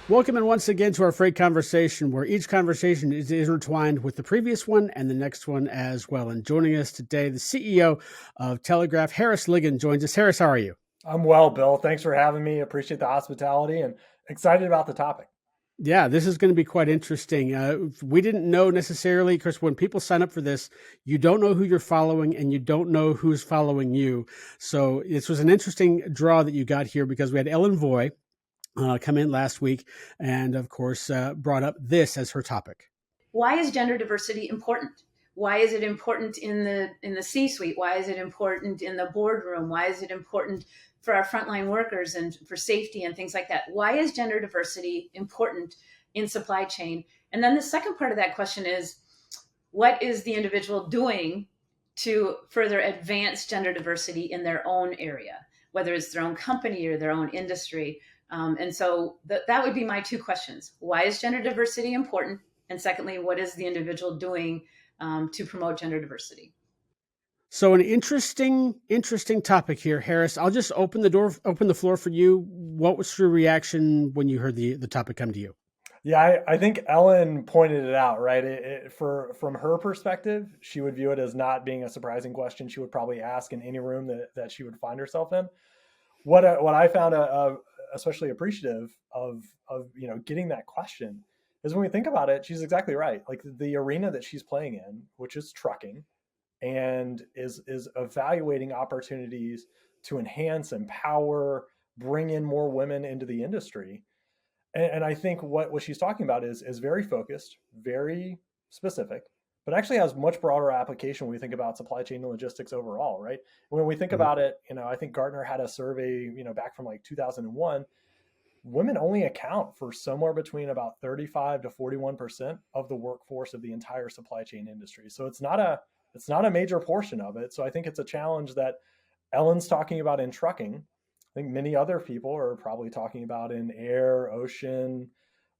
Welcome and once again to our freight conversation, where each conversation is intertwined with the previous one and the next one as well. And joining us today, the CEO of Telegraph, Harris Ligon, joins us. Harris, how are you? I'm well, Bill. Thanks for having me. Appreciate the hospitality and excited about the topic. Yeah, this is going to be quite interesting. We didn't know necessarily, because when people sign up for this, you don't know who you're following and you don't know who's following you. So this was an interesting draw that you got here because we had Ellen Voy come in last week and, of course, brought up this as her topic. Why is gender diversity important? Why is it important in the C-suite? Why is it important in the boardroom? Why is it important for our frontline workers and for safety and things like that? Why is gender diversity important in supply chain? And then the second part of that question is, what is the individual doing to further advance gender diversity in their own area, whether it's their own company or their own industry? And so that would be my two questions. Why is gender diversity important? And secondly, what is the individual doing to promote gender diversity? So an interesting topic here, Harris. I'll just open the floor for you. What was your reaction when you heard the topic come to you? Yeah, I think Ellen pointed it out, right? From her perspective, she would view it as not being a surprising question. She would probably ask in any room that she would find herself in. What I found especially appreciative of getting that question is when we think about it, she's exactly right. Like the arena that she's playing in, which is trucking, and is evaluating opportunities to enhance, empower, bring in more women into the industry. And I think what she's talking about is very focused, very specific, but actually has much broader application when we think about supply chain and logistics overall, right? When we think Mhm. about it, I think Gartner had a survey, back from like 2001. Women only account for somewhere between about 35 to 41% of the workforce of the entire supply chain industry. So it's not a major portion of it. So I think it's a challenge that Ellen's talking about in trucking. I think many other people are probably talking about in air, ocean,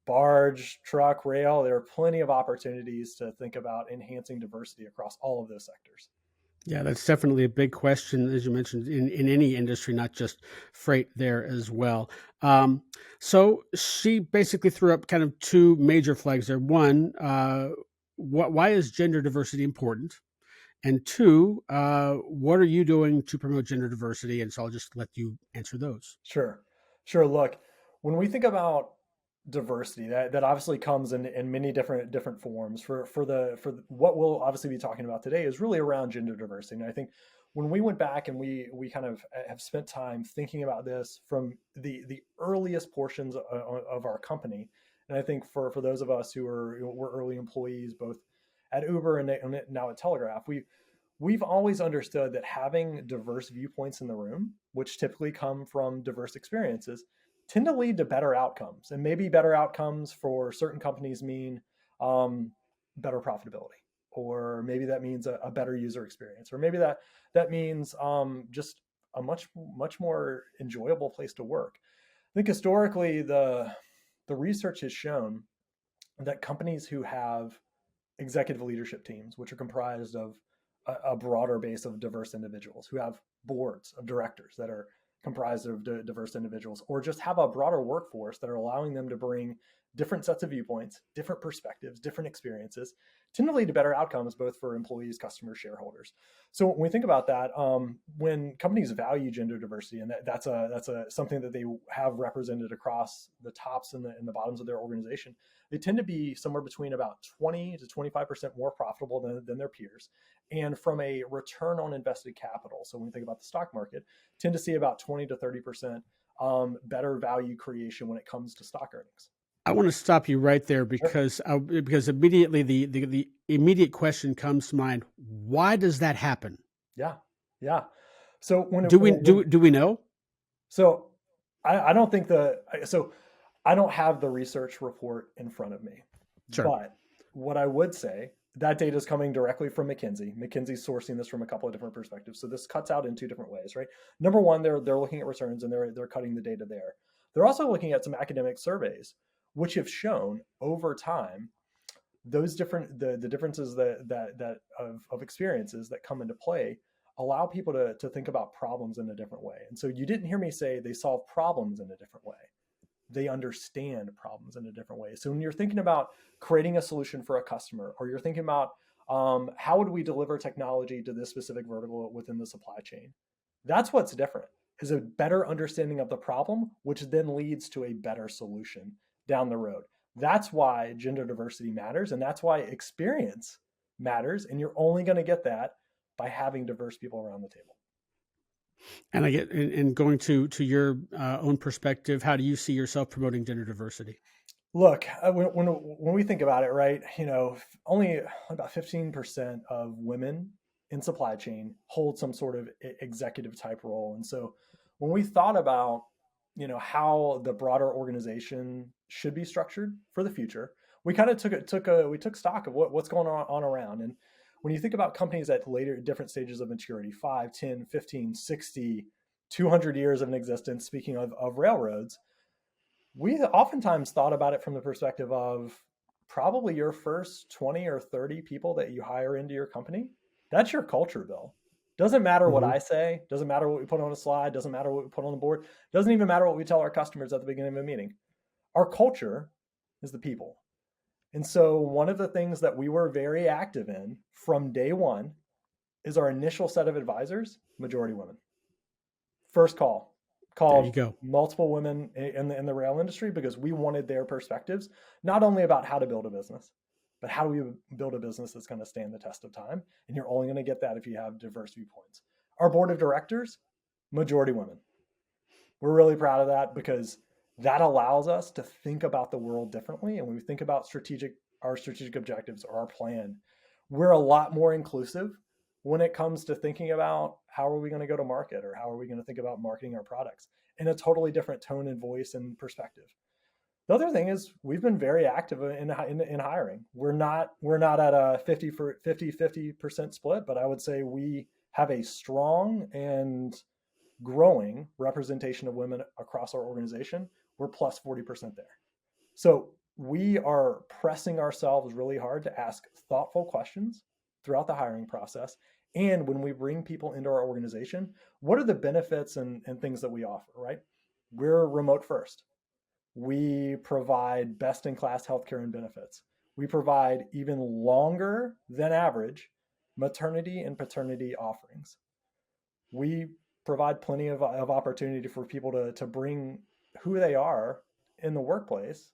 barge, truck, rail. There are plenty of opportunities to think about enhancing diversity across all of those sectors. Yeah, that's definitely a big question, as you mentioned, in any industry, not just freight there as well. Um, so she basically threw up kind of two major flags there. One, why is gender diversity important? And two, what are you doing to promote gender diversity? And so I'll just let you answer those. Sure. Sure. Look, when we think about diversity, that obviously comes in many different forms. For what we'll obviously be talking about today is really around gender diversity. And I think when we went back and we kind of have spent time thinking about this from the earliest portions of our company, and I think for those of us who were early employees, both at Uber and now at Telegraph, we've always understood that having diverse viewpoints in the room, which typically come from diverse experiences, tend to lead to better outcomes. And maybe better outcomes for certain companies mean better profitability, or maybe that means a better user experience, or maybe that means just a much more enjoyable place to work. I think historically the research has shown that companies who have executive leadership teams, which are comprised of a broader base of diverse individuals, who have boards of directors that are comprised of diverse individuals, or just have a broader workforce that are allowing them to bring different sets of viewpoints, different perspectives, different experiences, tend to lead to better outcomes both for employees, customers, shareholders. So when we think about that, when companies value gender diversity, and that's a something that they have represented across the tops and the bottoms of their organization, they tend to be somewhere between about 20 to 25% more profitable than their peers. And from a return on invested capital, so when we think about the stock market, tend to see about 20 to 30% better value creation when it comes to stock earnings. I want to stop you right there Sure. because immediately the immediate question comes to mind. Why does that happen? Yeah, yeah. So Do we do we know? so I don't think so I don't have the research report in front of me, Sure. but what I would say, that data is coming directly from McKinsey. McKinsey's sourcing this from a couple of different perspectives. So this cuts out in two different ways, right? Number one, they're looking at returns and they're cutting the data there. They're also looking at some academic surveys, which have shown over time those the differences that of experiences that come into play allow people to think about problems in a different way. And so you didn't hear me say they solve problems in a different way. they understand problems in a different way. So when you're thinking about creating a solution for a customer, or you're thinking about how would we deliver technology to this specific vertical within the supply chain, that's what's different, is a better understanding of the problem, which then leads to a better solution down the road. That's why gender diversity matters, and that's why experience matters. And you're only going to get that by having diverse people around the table. And and going to your own perspective, how do you see yourself promoting gender diversity? Look, when we think about it, right, only about 15% of women in supply chain hold some sort of executive type role. And so when we thought about, how the broader organization should be structured for the future, we kind of took stock of what's going on around. And when you think about companies at later different stages of maturity, 5, 10, 15, 60, 200 years of an existence, speaking of railroads, we oftentimes thought about it from the perspective of probably your first 20 or 30 people that you hire into your company. That's your culture, Bill. Doesn't matter what Mm-hmm. I say, doesn't matter what we put on a slide, doesn't matter what we put on the board, doesn't even matter what we tell our customers at the beginning of a meeting. Our culture is the people. And so one of the things that we were very active in from day one is our initial set of advisors, majority women. First call, There you called go. multiple women in the rail industry, because we wanted their perspectives, not only about how to build a business, but how do we build a business that's going to stand the test of time? And you're only going to get that if you have diverse viewpoints. Our board of directors, majority women. We're really proud of that, because that allows us to think about the world differently. And when we think about our strategic objectives or our plan, we're a lot more inclusive when it comes to thinking about how are we going to go to market, or how are we going to think about marketing our products in a totally different tone and voice and perspective. The other thing is we've been very active in hiring. We're not at a 50% split, but I would say we have a strong and growing representation of women across our organization. We're plus 40% there. So we are pressing ourselves really hard to ask thoughtful questions throughout the hiring process. And when we bring people into our organization, what are the benefits and things that we offer, right? We're remote first. We provide best in class healthcare and benefits. We provide even longer than average maternity and paternity offerings. We provide plenty of opportunity for people to bring who they are in the workplace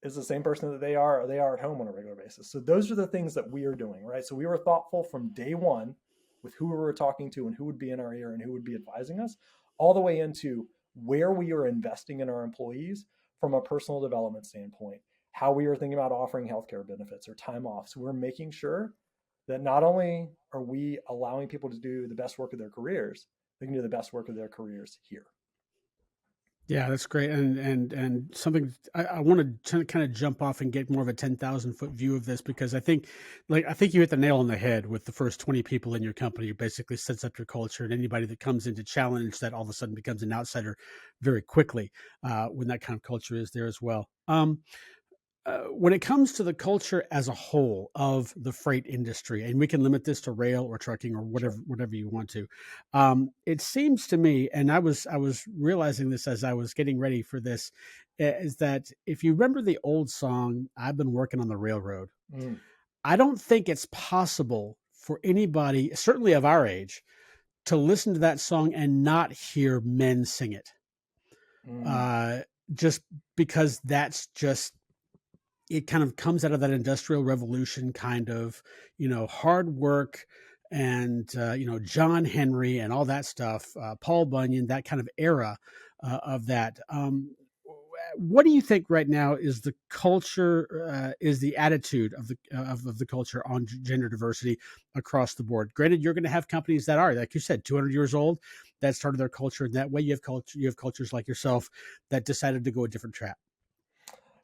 is the same person that they are at home on a regular basis. So those are the things that we are doing, right? So we were thoughtful from day one with who we were talking to and who would be in our ear and who would be advising us, all the way into where we are investing in our employees from a personal development standpoint, how we are thinking about offering healthcare benefits or time off. So we're making sure that not only are we allowing people to do the best work of their careers, they can do the best work of their careers here. Yeah, that's great. And something I want to kind of jump off and get more of a 10,000-foot view of this, because I think you hit the nail on the head with the first 20 people in your company. It basically sets up your culture, and anybody that comes in to challenge that all of a sudden becomes an outsider very quickly when that kind of culture is there as well. When it comes to the culture as a whole of the freight industry, and we can limit this to rail or trucking or Sure. whatever you want to, it seems to me, and I was realizing this as I was getting ready for this, is that if you remember the old song, "I've been working on the railroad," Mm, I don't think it's possible for anybody, certainly of our age, to listen to that song and not hear men sing it. mm, Uh, just because that's just it kind of comes out of that industrial revolution kind of, hard work and, John Henry and all that stuff, Paul Bunyan, that kind of era of that. What do you think right now is the culture, is the attitude of the culture on gender diversity across the board? Granted, you're going to have companies that are, like you said, 200 years old that started their culture in that way. You have cultures like yourself that decided to go a different track.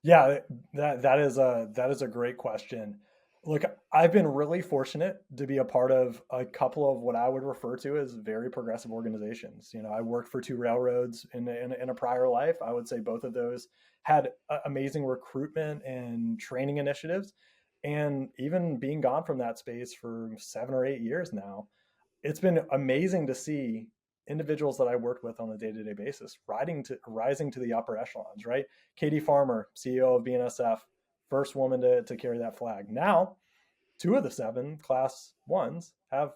Yeah, that is a great question. Look, I've been really fortunate to be a part of a couple of what I would refer to as very progressive organizations. I worked for two railroads in a prior life. I would say both of those had amazing recruitment and training initiatives. And even being gone from that space for 7 or 8 years now, it's been amazing to see individuals that I worked with on a day-to-day basis, rising to the upper echelons, right? Katie Farmer, CEO of BNSF, first woman to carry that flag. Now, 2 of the 7 class ones have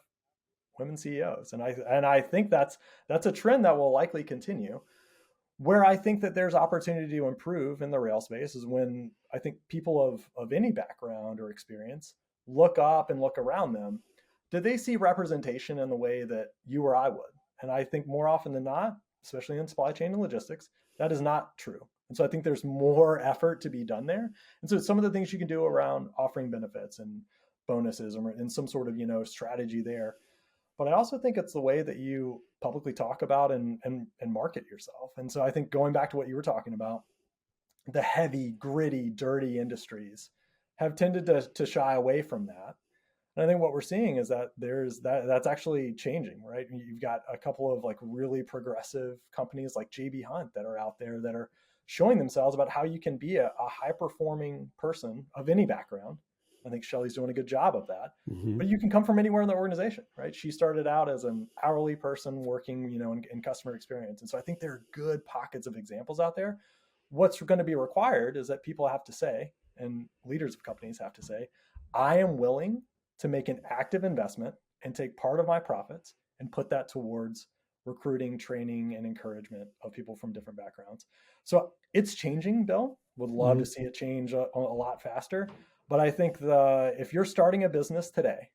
women CEOs. And I think that's a trend that will likely continue. Where I think that there's opportunity to improve in the rail space is when I think people of any background or experience look up and look around them. Do they see representation in the way that you or I would? And I think more often than not, especially in supply chain and logistics, that is not true. And so I think there's more effort to be done there. And so some of the things you can do around offering benefits and bonuses and some sort of, strategy there. But I also think it's the way that you publicly talk about and market yourself. And so I think going back to what you were talking about, the heavy, gritty, dirty industries have tended to shy away from that. And I think what we're seeing is that that's actually changing, right? You've got a couple of like really progressive companies like JB Hunt that are out there that are showing themselves about how you can be a high performing person of any background. I think Shelly's doing a good job of that. Mm-hmm. But you can come from anywhere in the organization, right? She started out as an hourly person working, in customer experience. And so I think there are good pockets of examples out there. What's going to be required is that people have to say, and leaders of companies have to say, I am willing to make an active investment and take part of my profits and put that towards recruiting, training, and encouragement of people from different backgrounds. So it's changing, Bill. Would love to see it change a lot faster. But I think if you're starting a business today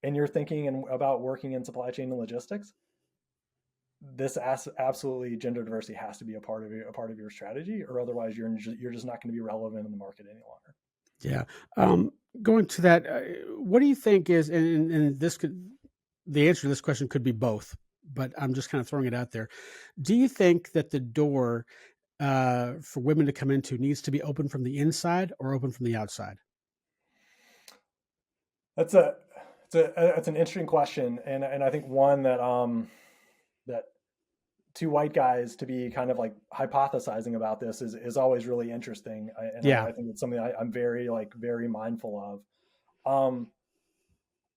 and you're thinking about working in supply chain and logistics, this absolutely gender diversity has to be a part of your strategy, or otherwise you're just not going to be relevant in the market any longer. Yeah. Going to that, what do you think is, and the answer to this question could be both, but I'm just kind of throwing it out there. Do you think that the door for women to come into needs to be open from the inside or open from the outside? That's an interesting question, and I think one that that 2 white guys to be kind of like hypothesizing about this is always really interesting. I think it's something I'm very mindful of.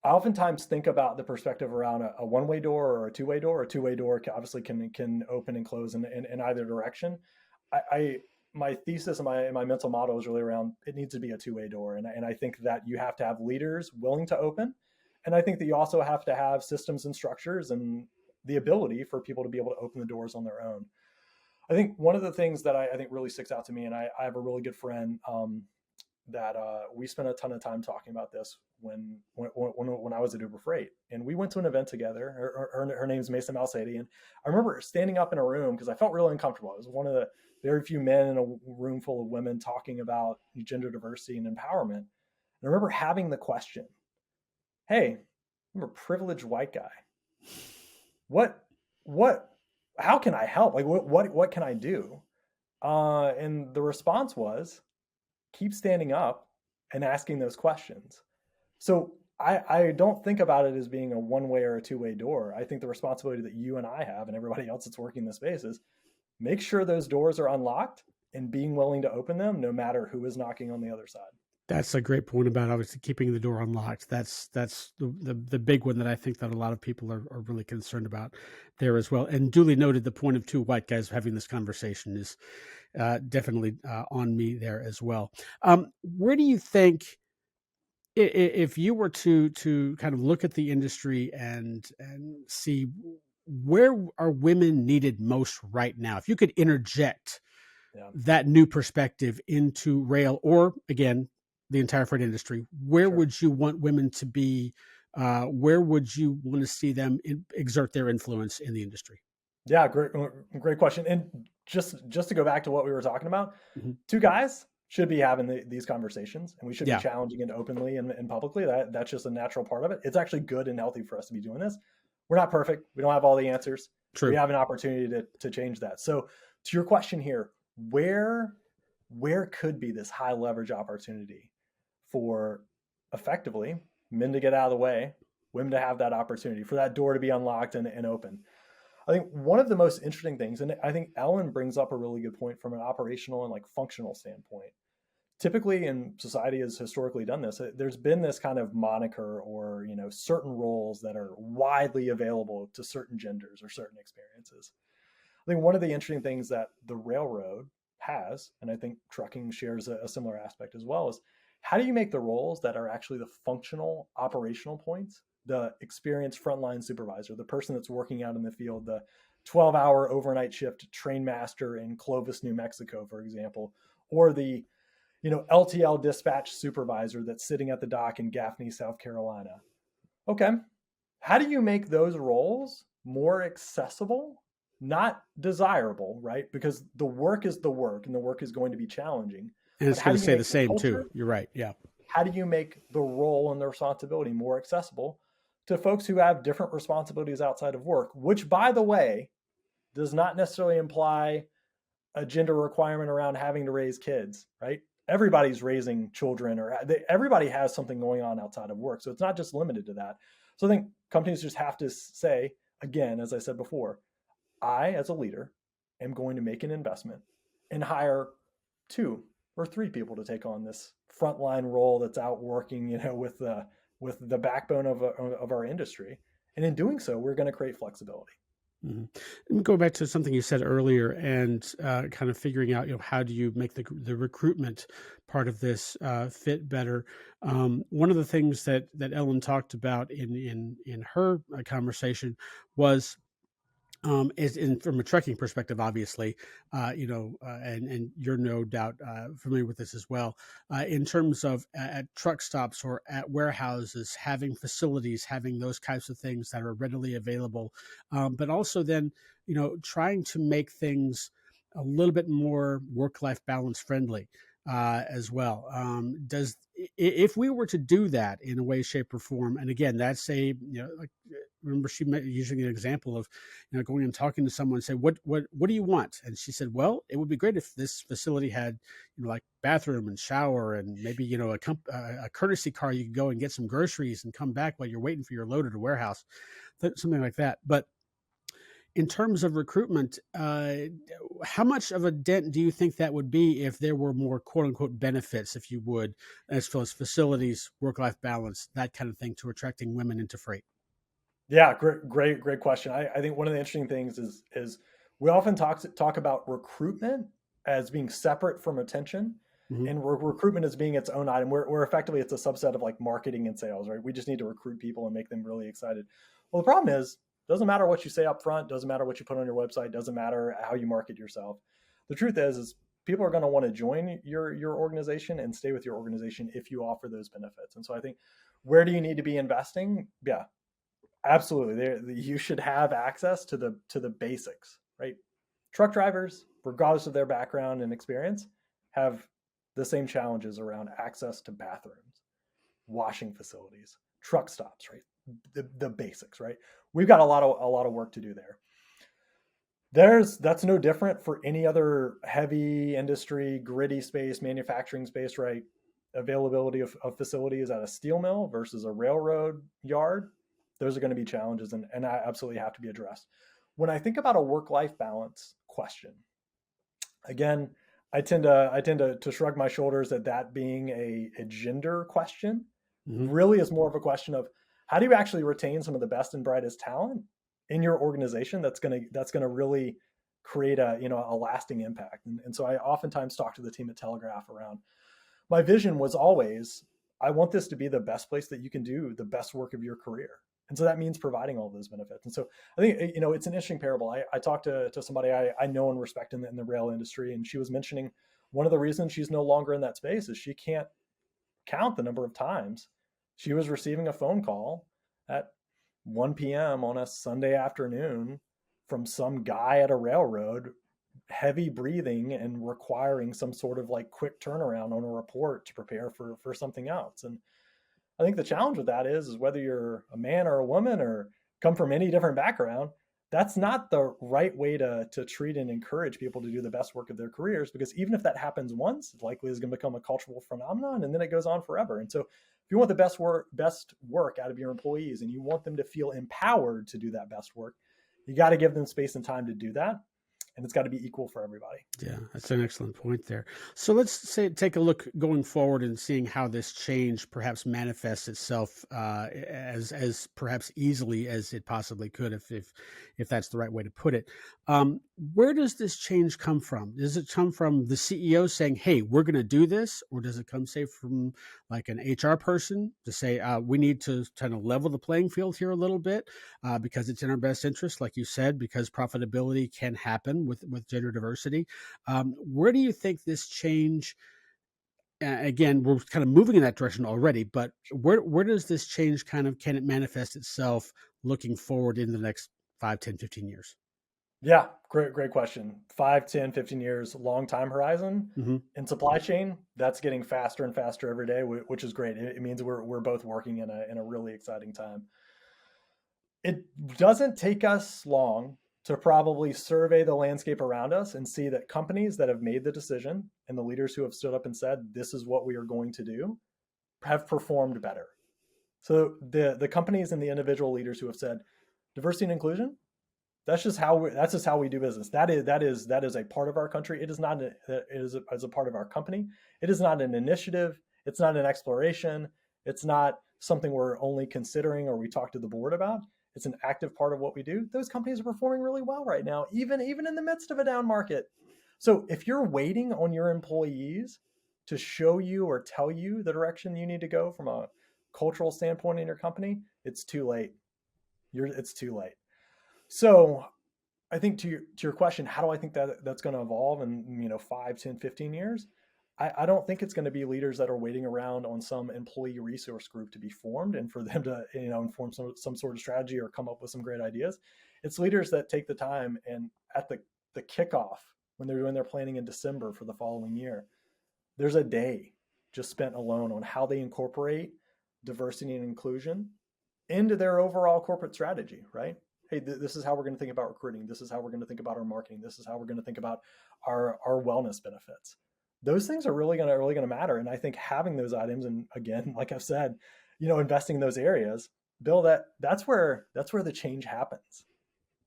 I oftentimes think about the perspective around a one-way door or a two-way door. A two-way door obviously can open and close in either direction. My thesis and my mental model is really around it needs to be a two-way door, and I think that you have to have leaders willing to open, and I think that you also have to have systems and structures and the ability for people to be able to open the doors on their own. I think one of the things that I think really sticks out to me, and I have a really good friend that we spent a ton of time talking about this when I was at Uber Freight, and we went to an event together. Her name's Mason Malsady, and I remember standing up in a room because I felt really uncomfortable. I was one of the very few men in a room full of women talking about gender diversity and empowerment. And I remember having the question, "Hey, I'm a privileged white guy. What? How can I help? Like, what can I do?" And the response was, keep standing up and asking those questions. So I don't think about it as being a one-way or a two-way door. I think the responsibility that you and I have and everybody else that's working in the space is make sure those doors are unlocked and being willing to open them no matter who is knocking on the other side. That's a great point about obviously keeping the door unlocked. That's the big one that I think that a lot of people are really concerned about there as well. And duly noted, the point of 2 white guys having this conversation is definitely on me there as well. Where do you think, if you were to kind of look at the industry and see where are women needed most right now, if you could interject that new perspective into rail, or again, the entire freight industry, where would you want women to be? Where would you want to see them exert their influence in the industry? Yeah, great question. And just to go back to what we were talking about, 2 guys should be having these conversations, and we should be challenging it openly and publicly. That's just a natural part of it. It's actually good and healthy for us to be doing this. We're not perfect. We don't have all the answers. True. We have an opportunity to change that. So to your question here, where could be this high leverage opportunity for effectively men to get out of the way, women to have that opportunity, for that door to be unlocked and open? I think one of the most interesting things, and I think Ellen brings up a really good point from an operational and like functional standpoint. typically, in society has historically done this, there's been this kind of moniker or, certain roles that are widely available to certain genders or certain experiences. I think one of the interesting things that the railroad has, and I think trucking shares a similar aspect as well, is how do you make the roles that are actually the functional operational points, the experienced frontline supervisor, the person that's working out in the field, the 12-hour overnight shift train master in Clovis, New Mexico, for example, or the LTL dispatch supervisor that's sitting at the dock in Gaffney, South Carolina. Okay. How do you make those roles more accessible, not desirable, right? Because the work is the work and the work is going to be challenging. And But it's how going do to you say the make the same too. culture? You're right. Yeah. How do you make the role and the responsibility more accessible to folks who have different responsibilities outside of work, which, by the way, does not necessarily imply a gender requirement around having to raise kids, right? Everybody's raising children, or everybody has something going on outside of work. So it's not just limited to that. So I think companies just have to say, again, as I said before, I, as a leader, am going to make an investment and hire 2 or 3 people to take on this frontline role that's out working, with the backbone of our industry. And in doing so, we're going to create flexibility. Mm-hmm. Let me go back to something you said earlier, and kind of figuring out, how do you make the recruitment part of this fit better. One of the things that Ellen talked about in her conversation was, is from a trucking perspective, obviously, and you're no doubt familiar with this as well. In terms of at truck stops or at warehouses, having facilities, having those types of things that are readily available, but also then, trying to make things a little bit more work-life balance friendly as well. If we were to do that in a way, shape, or form, and again, that's like, remember she using an example of, going and talking to someone and say, what do you want? And she said, well, it would be great if this facility had, like bathroom and shower and maybe, a courtesy car. You could go and get some groceries and come back while you're waiting for your load at a warehouse, something like that. But in terms of recruitment, how much of a dent do you think that would be if there were more quote unquote benefits, if you would, as far as facilities, work-life balance, that kind of thing, to attracting women into freight? Yeah, great question. I think one of the interesting things is we often talk about recruitment as being separate from retention, Mm-hmm. and recruitment as being its own item. Where effectively it's a subset of like marketing and sales, right? We just need to recruit people and make them really excited. Well, the problem is, doesn't matter what you say up front, doesn't matter what you put on your website, doesn't matter how you market yourself. The truth is people are going to want to join your organization and stay with your organization if you offer those benefits. And so I think, where do you need to be investing? Yeah, absolutely. You should have access to the basics, right? Truck drivers, regardless of their background and experience, have the same challenges around access to bathrooms, washing facilities, truck stops, right? The basics, right? We've got a lot of work to do there. That's no different for any other heavy industry, gritty space, manufacturing space, right? Availability of facilities at a steel mill versus a railroad yard, those are going to be challenges, and absolutely have to be addressed. When I think about a work-life balance question, again, I tend to shrug my shoulders at that being a gender question. Mm-hmm. Really is more of a question of, how do you actually retain some of the best and brightest talent in your organization that's gonna really create a lasting impact. And so I oftentimes talk to the team at Telegraph around, my vision was always, I want this to be the best place that you can do the best work of your career. And so that means providing all those benefits. And so I think, it's an interesting parable. I talked to somebody I know and respect in the rail industry, and she was mentioning one of the reasons she's no longer in that space is she can't count the number of times she was receiving a phone call at 1 p.m. on a Sunday afternoon from some guy at a railroad, heavy breathing and requiring some sort of like quick turnaround on a report to prepare for something else. And I think the challenge with that is whether you're a man or a woman or come from any different background, that's not the right way to treat and encourage people to do the best work of their careers, because even if that happens once, it likely is going to become a cultural phenomenon, and then it goes on forever. And so if you want the best work out of your employees and you want them to feel empowered to do that best work, you got to give them space and time to do that. and it's got to be equal for everybody. Yeah, that's an excellent point there. So let's say take a look going forward and seeing how this change perhaps manifests itself as perhaps easily as it possibly could, if that's the right way to put it. Where does this change come from? Does it come from the CEO saying, "Hey, we're going to do this," or does it come, say, from like an HR person to say, "We need to kind of level the playing field here a little bit because it's in our best interest," like you said, because profitability can happen with gender diversity. Where do you think this change? Again, we're kind of moving in that direction already, but where does this change kind of can it manifest itself looking forward in the next 5, 10, 15 years? Yeah, great question. 5, 10, 15 years, long time horizon. Hmm. In supply chain, that's getting faster and faster every day, which is great. It means we're both working in a really exciting time. It doesn't take us long to probably survey the landscape around us and see that companies that have made the decision and the leaders who have stood up and said, this is what we are going to do, have performed better. So the companies and the individual leaders who have said diversity and inclusion, that's just how we do business. That is a part of our country. It is not it is as a part of our company. It is not an initiative. It's not an exploration. It's not something we're only considering or we talk to the board about. It's an active part of what we do. Those companies are performing really well right now, even in the midst of a down market. So if you're waiting on your employees to show you or tell you the direction you need to go from a cultural standpoint in your company, it's too late. It's too late. So I think to your question, how do I think that that's going to evolve in 5, 10, 15 years? I don't think it's going to be leaders that are waiting around on some employee resource group to be formed and for them to inform some sort of strategy or come up with some great ideas. It's leaders that take the time and at the kickoff when they're doing their planning in December for the following year, there's a day just spent alone on how they incorporate diversity and inclusion into their overall corporate strategy, right? Hey, this is how we're going to think about recruiting. This is how we're going to think about our marketing. This is how we're going to think about our wellness benefits. Those things are really going to matter. And I think having those items, and again, like I've said, investing in those areas, Bill, that's where the change happens.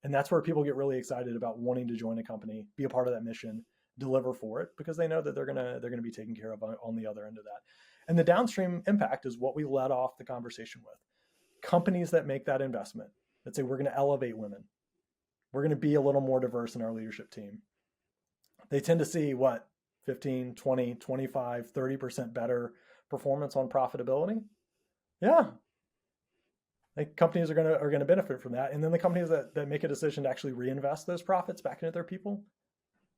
And that's where people get really excited about wanting to join a company, be a part of that mission, deliver for it, because they know that they're going to be taken care of on the other end of that. And the downstream impact is what we led off the conversation with. Companies that make that investment, that say we're going to elevate women, we're going to be a little more diverse in our leadership team. They tend to see what 15, 20, 25, 30% better performance on profitability. Yeah. Like companies are going to benefit from that. And then the companies that make a decision to actually reinvest those profits back into their people,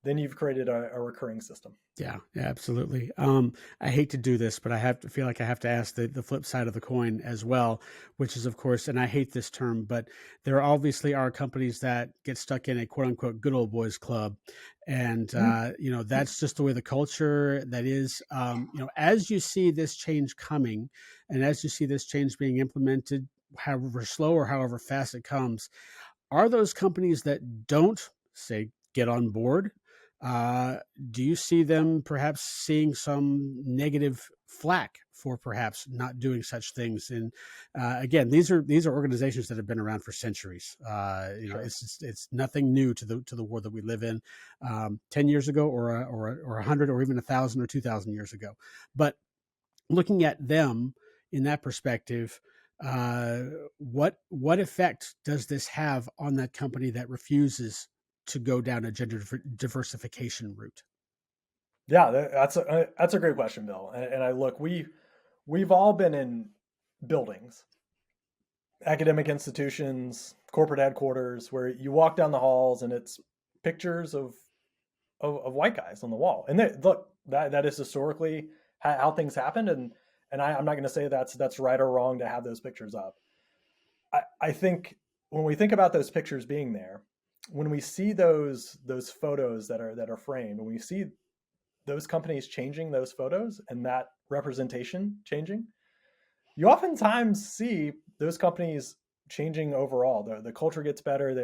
then you've created a recurring system. Yeah, absolutely. I hate to do this, but I feel like I have to ask the flip side of the coin as well, which is, of course, and I hate this term, but there obviously are companies that get stuck in a quote unquote good old boys club. And, that's just the way the culture that is, as you see this change coming and as you see this change being implemented, however slow or however fast it comes, are those companies that don't say get on board? Do you see them perhaps seeing some negative flack for perhaps not doing such things? And again, these are organizations that have been around for centuries. Sure. It's nothing new to the world that we live in. 10 years ago, or 100, or even 1,000 or 2,000 years ago. But looking at them in that perspective, what effect does this have on that company that refuses to go down a gender diversification route? Yeah, that's a great question, Bill. And I look, we've all been in buildings, academic institutions, corporate headquarters, where you walk down the halls and it's pictures of white guys on the wall. And look, that is historically how things happened. And I'm not going to say that's right or wrong to have those pictures up. I think when we think about those pictures being there, when we see those photos that are framed, when we see those companies changing those photos and that representation changing, you oftentimes see those companies changing overall. The culture gets better.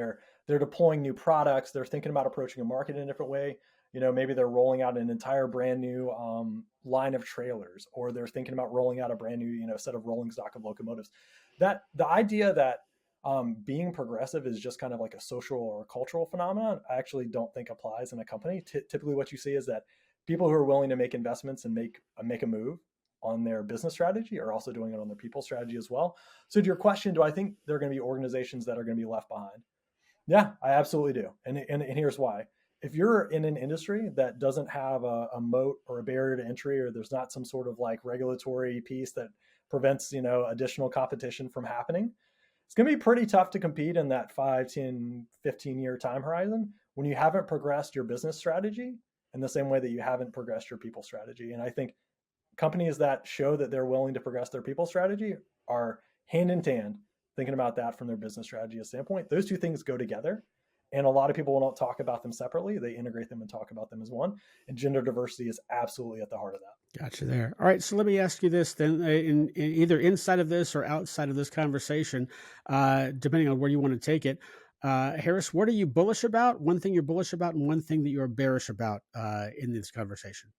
They're deploying new products. They're thinking about approaching a market in a different way. Maybe they're rolling out an entire brand new line of trailers, or they're thinking about rolling out a brand new set of rolling stock of locomotives. That the idea that being progressive is just kind of like a social or a cultural phenomenon, I actually don't think applies in a company. Typically, what you see is that people who are willing to make investments and make a move on their business strategy are also doing it on their people strategy as well. So to your question, do I think there are going to be organizations that are going to be left behind? Yeah, I absolutely do. And here's why. If you're in an industry that doesn't have a moat or a barrier to entry, or there's not some sort of like regulatory piece that prevents, additional competition from happening, it's going to be pretty tough to compete in that 5, 10, 15-year time horizon when you haven't progressed your business strategy in the same way that you haven't progressed your people strategy. And I think companies that show that they're willing to progress their people strategy are hand in hand thinking about that from their business strategy standpoint. Those two things go together. And a lot of people don't talk about them separately. They integrate them and talk about them as one. And gender diversity is absolutely at the heart of that. Gotcha there. All right. So let me ask you this then, in either inside of this or outside of this conversation, depending on where you want to take it. Harris, what are you bullish about? One thing you're bullish about and one thing that you're bearish about in this conversation.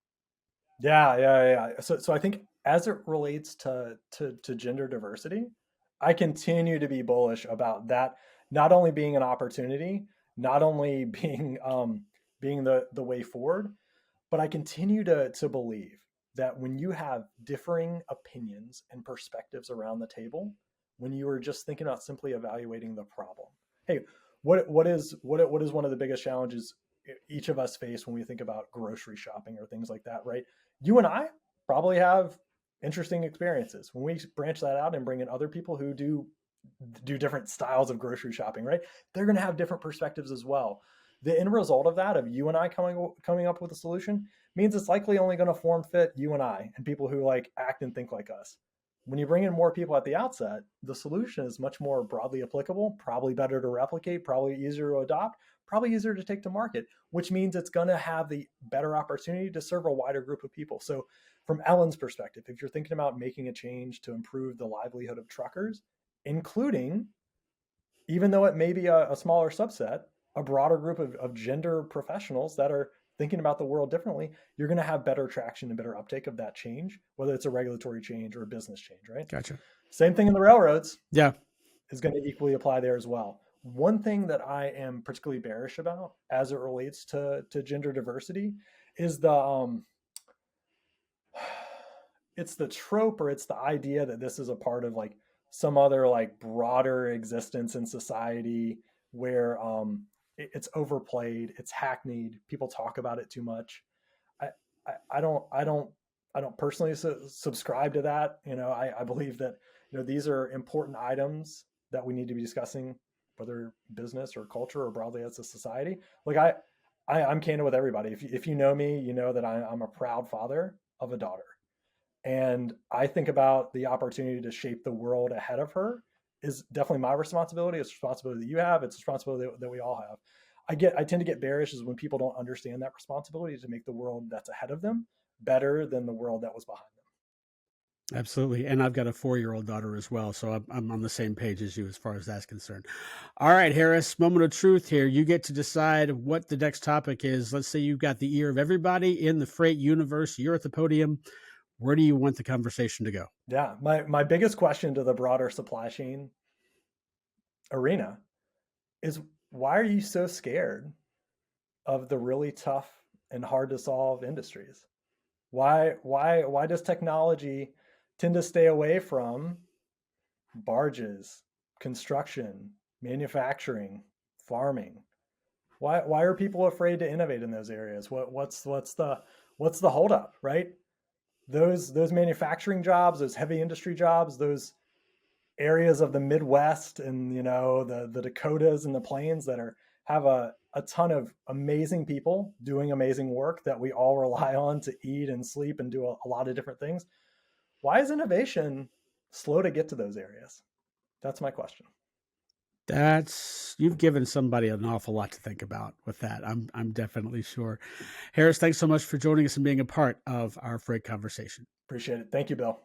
Yeah. So I think as it relates to gender diversity, I continue to be bullish about that not only being an opportunity, not only being the way forward, but I continue to believe that when you have differing opinions and perspectives around the table, when you are just thinking about simply evaluating the problem, hey, what is one of the biggest challenges each of us face when we think about grocery shopping or things like that, right? You and I probably have interesting experiences. When we branch that out and bring in other people who do different styles of grocery shopping, right? They're going to have different perspectives as well. The end result of that, of you and I coming up with a solution, means it's likely only going to form fit you and I and people who like act and think like us. When you bring in more people at the outset, the solution is much more broadly applicable, probably better to replicate, probably easier to adopt, probably easier to take to market, which means it's going to have the better opportunity to serve a wider group of people. So from Ellen's perspective, if you're thinking about making a change to improve the livelihood of truckers, including, even though it may be a smaller subset, a broader group of gender professionals that are thinking about the world differently, you're going to have better traction and better uptake of that change, whether it's a regulatory change or a business change, right? Gotcha. Same thing in the railroads. Yeah. Is going to equally apply there as well. One thing that I am particularly bearish about as it relates to gender diversity is it's the trope, or it's the idea that this is a part of like some other like broader existence in society where it's overplayed, it's hackneyed, people talk about it too much. I don't personally subscribe to that. I believe that these are important items that we need to be discussing, whether business or culture or broadly as a society. Like I'm candid with everybody. If you know me, you know that I'm a proud father of a daughter. And I think about the opportunity to shape the world ahead of her is definitely my responsibility. It's a responsibility that you have. It's a responsibility that we all have. I tend to get bearish is when people don't understand that responsibility to make the world that's ahead of them better than the world that was behind them. Absolutely. And I've got a 4-year-old daughter as well. So I'm on the same page as you as far as that's concerned. All right, Harris, moment of truth here. You get to decide what the next topic is. Let's say you've got the ear of everybody in the freight universe. You're at the podium. Where do you want the conversation to go? Yeah. My biggest question to the broader supply chain arena is, why are you so scared of the really tough and hard to solve industries? Why does technology tend to stay away from barges, construction, manufacturing, farming? Why are people afraid to innovate in those areas? What's the holdup, right? Those manufacturing jobs, those heavy industry jobs, those areas of the Midwest and the Dakotas and the Plains that have a ton of amazing people doing amazing work that we all rely on to eat and sleep and do a lot of different things. Why is innovation slow to get to those areas? That's my question. You've given somebody an awful lot to think about with that. I'm definitely sure. Harris, thanks so much for joining us and being a part of our freight conversation. Appreciate it. Thank you, Bill.